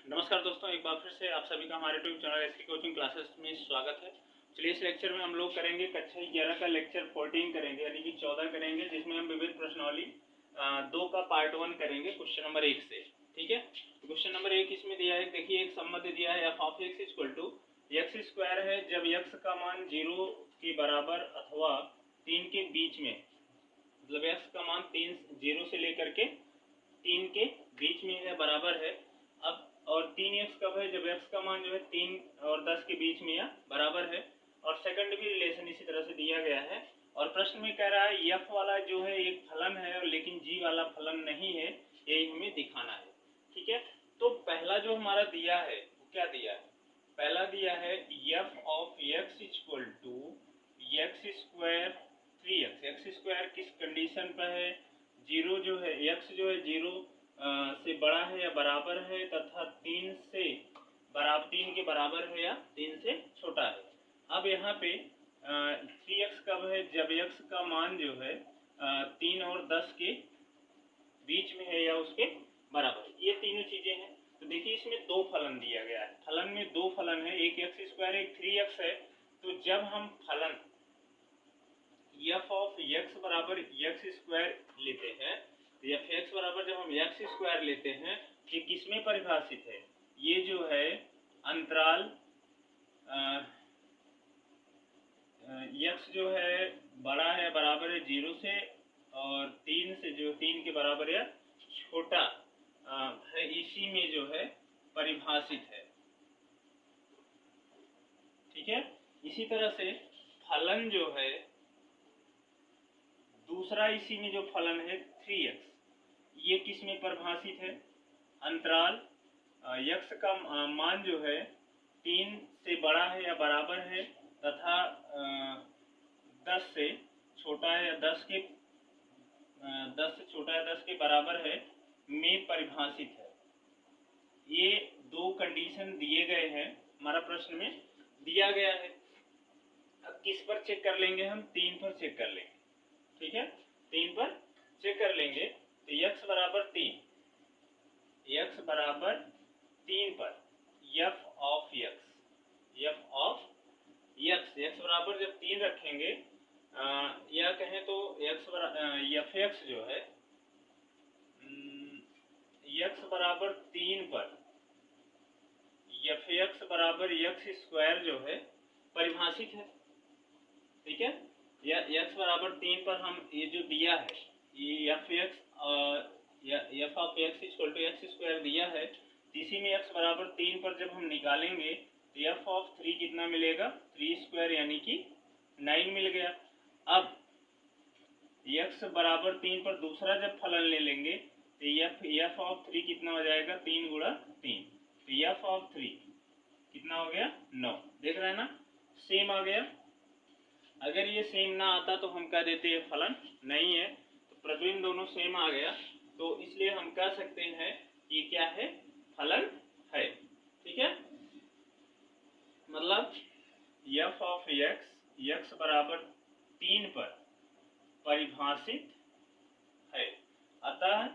नमस्कार दोस्तों, एक बार फिर से आप सभी का हमारे YouTube channel SK coaching classes में स्वागत है। चलिए, इस लेक्चर में हम लोग करेंगे कक्षा 11 का लेक्चर 14 करेंगे, यानी कि 14 करेंगे, जिसमें हम विविध प्रश्नावली 2 का पार्ट 1 करेंगे क्वेश्चन नंबर 1 से। ठीक है, तो क्वेश्चन नंबर 1 इसमें दिया है। देखिए, एक संबंध दिया है f of x equal to x square है जब x का मान 0 के बराबर अथवा 3 के बीच में, मतलब x का मान 0 से लेकर के 3 के बीच में है, बराबर है। अब और 3x कब है? जब x का मान जो है 3 और 10 के बीच में या बराबर है। और सेकंड भी रिलेशन इसी तरह से दिया गया है। और प्रश्न में कह रहा है f वाला जो है एक फलन है, लेकिन g वाला फलन नहीं है, यही हमें दिखाना है। ठीक है, तो पहला जो हमारा दिया है वो क्या दिया है? पहला दिया है f of x equal to x square 3x। X square किस कंडीशन पर है? जीरो जो है, x जो है 0 से बड़ा है या बराबर है, तथा 3 के बराबर है या 3 से छोटा है। अब यहाँ पे 3x कब है? जब x का मान जो है 3 और 10 के बीच में है या उसके बराबर। ये तीनों चीजें हैं। तो देखिए, इसमें दो फलन दिया गया है। फलन में दो फलन है, एक एक्स स्क्वायर, एक 3x है। तो जब हम फलन f ऑफ x बराबर एक्स स्क्वायर लेते हैं, तो एफ एक्स बराबर जब हम एक्स स्क्वायर लेते हैं, ये किसमें परिभाषित है? ये जो है अंतराल x जो है बड़ा है, बराबर है 0 से, और 3 से, जो 3 के बराबर या छोटा है, इसी में जो है परिभाषित है। ठीक है, इसी तरह से फलन जो है दूसरा, इसी में जो फलन है 3x, ये किस में परिभाषित है? अंतराल x का मान जो है 3 से बड़ा है या बराबर है, तथा 10 से छोटा है या 10 से छोटा है 10 के बराबर है में परिभाषित है। ये दो कंडीशन दिए गए हैं, हमारा प्रश्न में दिया गया है। अब किस पर चेक कर लेंगे? हम 3 पर चेक कर लेंगे। ठीक है, 3 पर चेक कर लेंगे। तो x बराबर 3, x बराबर 3 पर f ऑफ x बराबर जब 3 रखेंगे, या कहें तो f x जो है x बराबर 3 पर f x बराबर x स्क्वायर जो है परिभाषित है। ठीक है, या x बराबर 3 पर हम ये जो दिया है, ये f of x equal to x square दिया है, इसी में x बराबर 3 पर जब हम निकालेंगे तो f ऑफ 3 कितना मिलेगा? 3 स्क्वायर, यानी कि 9 मिल गया। अब x बराबर 3 पर दूसरा जब फलन ले लेंगे तो f ऑफ 3 कितना हो जाएगा? 3 गुणा 3, तो f ऑफ 3 कितना हो गया? 9। देख रहे हैं ना, सेम आ गया। अगर ये सेम ना आता तो हम कह देते हैं फलन नहीं है। तो प्रतिबिंब दोनों सेम आ गया, तो इसलिए हम कह सकते हैं कि क्या है? फलन है। ठीक है, मतलब f ऑफ x बराबर 3 पर परिभाषित है, अतः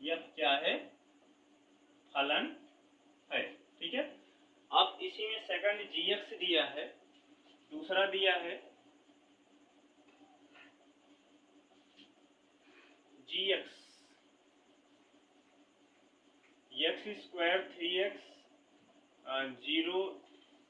f क्या है? फलन है। ठीक है, अब इसी में सेकंड gx दिया है, दूसरा दिया है gx, x square 3x 0,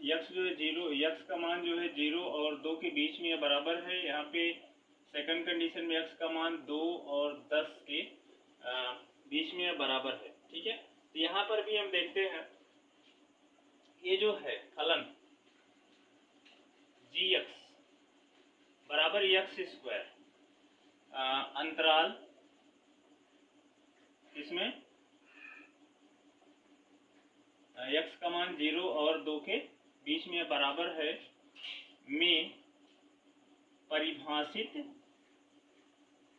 x जो है 0, x का मान जो है 0 और 2 के बीच में बराबर है। यहाँ पे सेकंड कंडीशन में x का मान 2 और 10 के बीच में बराबर है। ठीक है, तो यहाँ पर भी हम देखते हैं ये जो है फलन gx बराबर एक्स स्क्वायर, अंतराल इसमें x का मान 0 और 2 के बीच में बराबर है में परिभाषित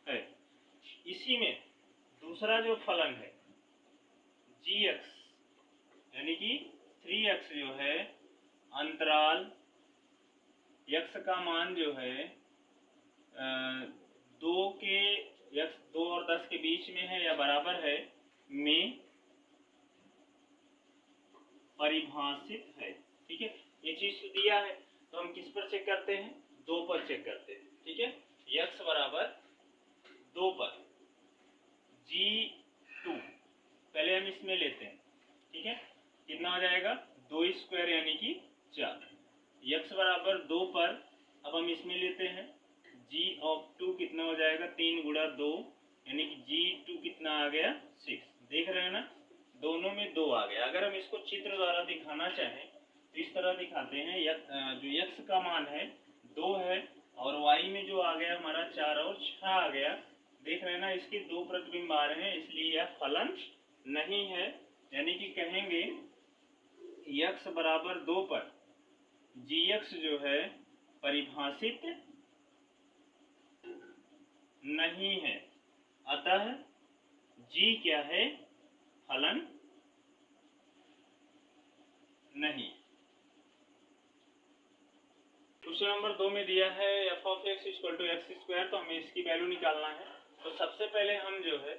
है। इसी में दूसरा जो फलन है gx, यानी कि 3x जो है अंतराल x का मान जो है 2 और 10 के बीच में है या बराबर है में परिभाषित है। ठीक है, ये चीज तो दिया है, तो हम किस पर चेक करते हैं? 2 पर चेक करते हैं। ठीक है, x बराबर 2 पर G2 पहले हम इसमें लेते हैं। ठीक है, कितना हो जाएगा? 2 स्क्वायर यानी कि 4। x बराबर 2 पर अब हम इसमें लेते हैं G2 कितना हो जाएगा? 3 गुणा 2 यानी कि G2 कितना आ गया? 6। देख रहे हैं ना, दोनों में 2 आ गया। अगर हम इसको चित्र द्वारा दिखाना चाहें तो इस तरह दिखाते हैं, जो x का मान है 2 है और y में जो आ गया हमारा 4 और 6 आ गया। देख रहे हैं ना, इसके 2 प्रतिबिंब आ रहे हैं, इसलिए यह फलन नहीं है। यानी कि कहेंगे x बराबर 2 पर gx जो है परिभाषित नहीं है, अतः g क्या है? फलन नहीं। क्वेश्चन नंबर 2 में दिया है f of x equal to x square, तो हमें इसकी वैल्यू निकालना है। तो सबसे पहले हम जो है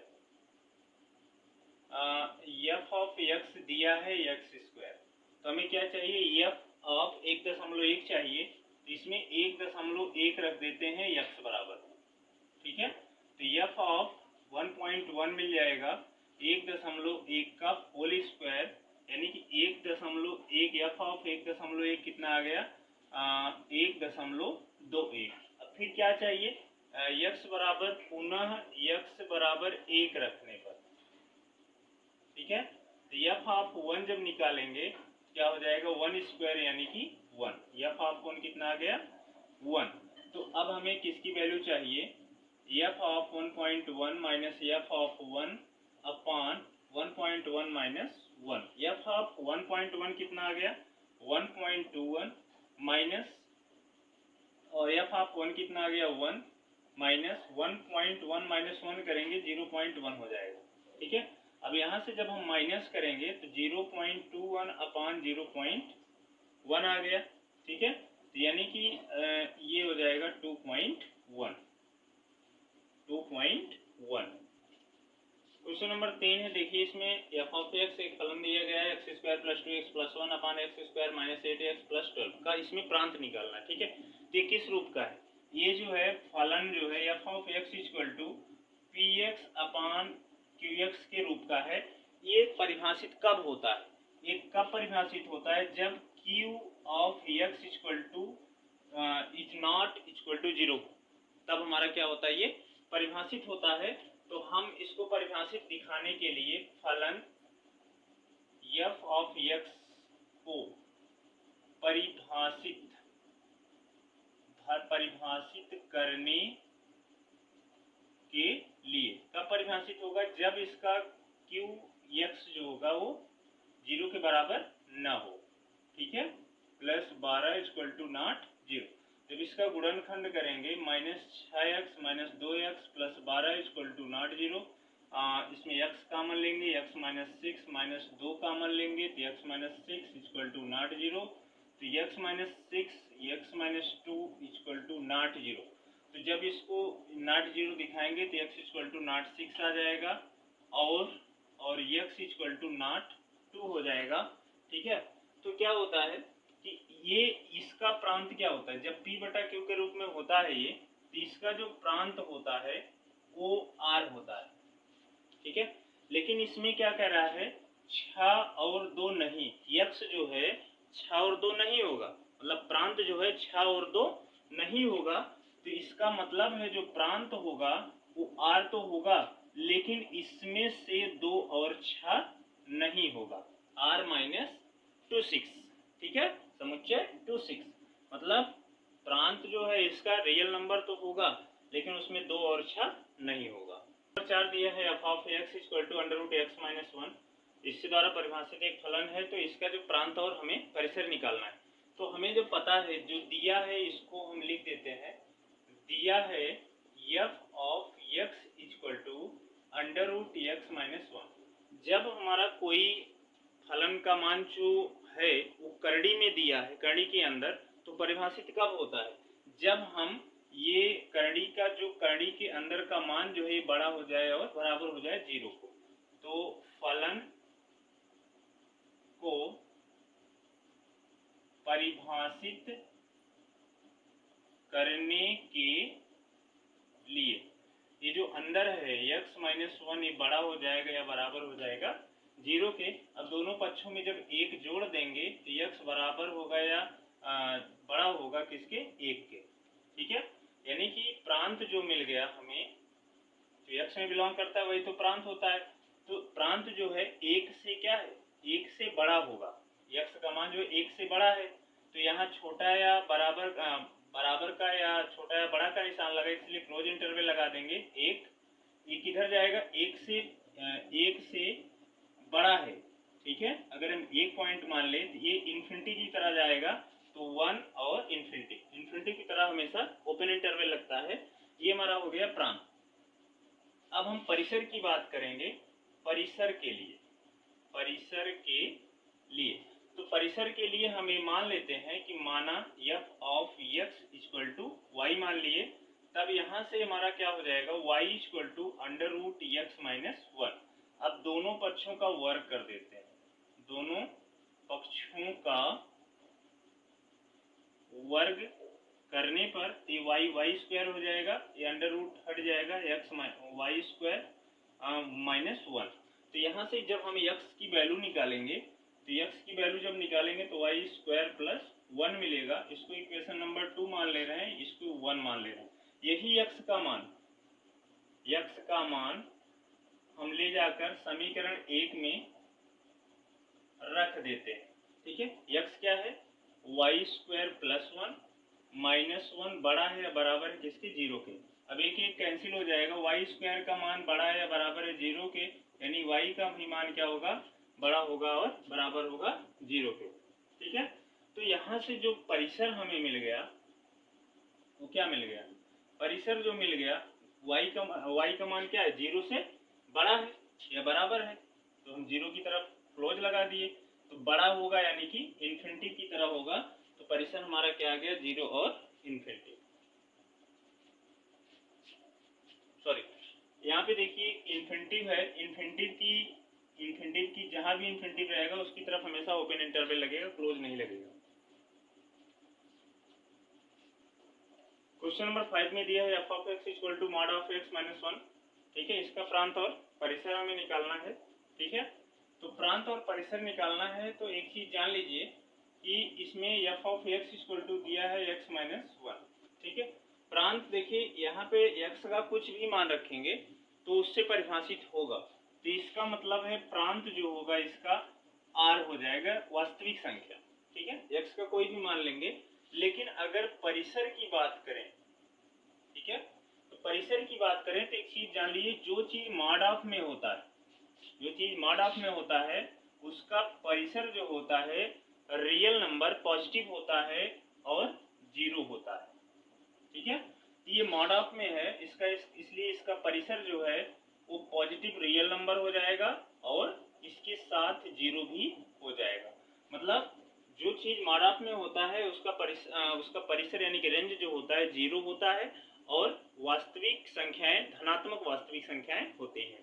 f ऑफ x दिया है x स्क्वायर, तो हमें क्या चाहिए? f ऑफ 1.1 चाहिए, तो इसमें 1.1 रख देते हैं x बराबर। ठीक है, तो f ऑफ 1.1 मिल जाएगा 1.1 का होल स्क्वायर यानी कि 1.1 f ऑफ 1.1 कितना आ गया? 1.21। अब फिर क्या चाहिए? x बराबर पुनः x बराबर 1 रखने पर। ठीक है, तो f ऑफ 1 जब निकालेंगे क्या हो जाएगा? 1 स्क्वायर यानी कि 1। f ऑफ 1 कितना आ गया? 1। तो अब हमें किसकी वैल्यू चाहिए? f of 1.1 minus f of 1 upon 1.1 minus 1। f of 1.1 कितना आ गया? 1.21 माइनस, और f ऑफ 1 कितना आ गया? 1 माइनस 1.1 माइनस 1 करेंगे 0.1 हो जाएगा। ठीक है, अब यहाँ से जब हम माइनस करेंगे तो 0.21 अपॉन 0.1 आ गया। ठीक है, तो यानी कि ये हो जाएगा 2.1। क्वेश्चन नंबर 3 है, देखिए इसमें f ऑफ x एक फलन दिया गया है x square plus 2x plus 1 upon x square minus 8x plus 12 का इसमें प्रांत निकालना है। ठीक है, तो ये किस रूप का है? ये जो है फलन जो है f of x equal to px upon qx के रूप का है। ये परिभाषित कब होता है? ये कब परिभाषित होता है? जब q of x equal to is not equal to 0, तब हमारा क्या होता है? ये परिभाषित होता है। तो हम इसको परिभाषित दिखाने के लिए फलन f ऑफ x को परिभाषित करने के लिए कब परिभाषित होगा? जब इसका qx जो होगा वो 0 के बराबर न हो। ठीक है, प्लस 12 इक्वल टू नॉट 0। जब इसका गुणनखंड करेंगे minus 6x minus 2x plus 12 equal to not 0, इसमें x कामन लेंगे, x माइनस 6 माइनस 2 कामन लेंगे तो x minus 6 equal to not 0। तो x minus 6 x minus 2 equal to not 0। तो जब इसको नॉट 0 दिखाएंगे तो x इक्वल टू नॉट 6 आ जाएगा और x इक्वल टू नॉट 2 हो जाएगा। ठीक है, तो क्या होता है कि ये इसका प्रांत क्या होता है? जब p बटा q के रूप में होता है ये, तो इसका जो प्रांत होता है वो r होता है। ठीक है, लेकिन इसमें क्या कह रहा है? 6 और 2 नहीं, x जो है 6 और 2 नहीं होगा, मतलब प्रांत जो है 6 और 2 नहीं होगा। तो इसका मतलब है जो प्रांत होगा वो r तो होगा, लेकिन इसमें से 2 और 6 नहीं होगा, r माइनस 26। ठीक है, समुच्चय 26 मतलब प्रांत जो है इसका रियल नंबर तो होगा लेकिन उसमें 2 और 6 नहीं होगा। नंबर 4 दिया है f of x equal to under root x minus 1, इसके द्वारा परिभाषित एक फलन है। तो इसका जो प्रांत और हमें परिसर निकालना है। तो हमें जो पता है, जो दिया है इसको हम लिख देते हैं। दिया है f of x equal to under root x minus 1। जब हमारा कोई फलन का मान जो है वो करड़ी में दिया है, करड़ी के अंदर, तो परिभाषित कब होता है? जब हम ये करड़ी के अंदर का मान जो है बड़ा हो जाए और बराबर हो जाए 0 को। तो फलन को परिभाषित करने के लिए ये जो अंदर है x माइनस 1 ये बड़ा हो जाएगा या बराबर हो जाएगा 0 के। अब दोनों पक्षों में जब 1 जोड़ देंगे तो x बराबर होगा या बड़ा होगा किसके, 1 के। ठीक है, यानी कि प्रांत जो मिल गया हमें, जो x में बिलोंग करता है वही तो प्रांत होता है। तो प्रांत जो है 1 से क्या है, 1 से बड़ा होगा। x का मान जो 1 से बड़ा है तो यहाँ छोटा या बराबर का या छोटा या बड़ा का निशान लगा, इसलिए क्लोज इंटरवल लगा देंगे। एक किधर जाएगा, 1 से बड़ा है। ठीक है, अगर हम एक पॉइंट मान ले तो ये इन्फिनिटी की तरह जाएगा, तो 1 और इन्फिनिटी की तरह हमेशा ओपन इंटरवल लगता है। ये हमारा हो गया प्रांत। अब हम परिसर की बात करेंगे। परिसर के लिए तो परिसर के लिए हम ये मान लेते हैं कि माना f of x equal to y मान लिए, तब यहाँ से हमारा क्या हो जाएगा, y equal to under root x minus 1। अब दोनों पक्षों का वर्ग कर देते हैं, दोनों पक्षों का वर्ग करने पर ये y स्क्वायर हो जाएगा, ये अंडर रूट हट जाएगा, y स्क्वायर माइनस 1। तो यहाँ से जब हम x की वैल्यू निकालेंगे तो x की वैल्यू जब निकालेंगे तो y स्क्वायर प्लस 1 मिलेगा। इसको इक्वेशन नंबर 2 मान ले रहे हैं, इसको 1 मान ले रहे हैं। यही x का मान हम ले जाकर समीकरण 1 में रख देते हैं। ठीक है, x क्या है, y स्क्वायर प्लस 1 माइनस 1 बड़ा है या बराबर है किसके, 0 के। अब एक कैंसिल हो जाएगा, y स्क्वायर का मान बड़ा है या बराबर है 0 के, यानी y का भी मान क्या होगा, बड़ा होगा और बराबर होगा 0 के। ठीक है, तो यहाँ से जो परिसर हमें मिल गया वो क्या मिल गया, परिसर जो मिल गया y का मान क्या है, 0 से बड़ा है या बराबर है, तो हम 0 की तरफ क्लोज लगा दिए, तो बड़ा होगा यानी कि इन्फिनिटी की तरह होगा। तो परिसर हमारा क्या आ गया, 0 और इन्फिनिटी। सॉरी, यहाँ पे देखिए इन्फिनिटी है, इन्फिनिटी की जहां भी इन्फिनिटी रहेगा उसकी तरफ हमेशा ओपन इंटरवल लगेगा, क्लोज नहीं लगेगा। क्वेश्चन नंबर 5 में दिया है f of x equal to mod of x minus 1। ठीक है, इसका प्रांत और परिसर हमें निकालना है। ठीक है, तो प्रांत और परिसर निकालना है तो एक चीज जान लीजिए कि इसमें f of x equal to दिया है x माइनस 1। ठीक है, प्रांत देखिए यहाँ पे x का कुछ भी मान रखेंगे तो उससे परिभाषित होगा, तो इसका मतलब है प्रांत जो होगा इसका r हो जाएगा, वास्तविक संख्या। ठीक है, x का कोई भी मान लेंगे, लेकिन अगर परिसर की बात करें, ठीक है, तो परिसर की बात करें तो एक चीज जान लीजिए, जो चीज मॉड ऑफ में होता है उसका परिसर जो होता है रियल नंबर पॉजिटिव होता है और 0 होता है। ठीक है, ये मॉड ऑफ में है, इसलिए इसका परिसर जो है वो पॉजिटिव रियल नंबर हो जाएगा और इसके साथ 0 भी हो जाएगा। मतलब जो चीज मॉड ऑफ में होता है उसका परिसर यानी कि रेंज जो होता है 0 होता है और वास्तविक संख्याएं धनात्मक वास्तविक संख्याएं होती हैं।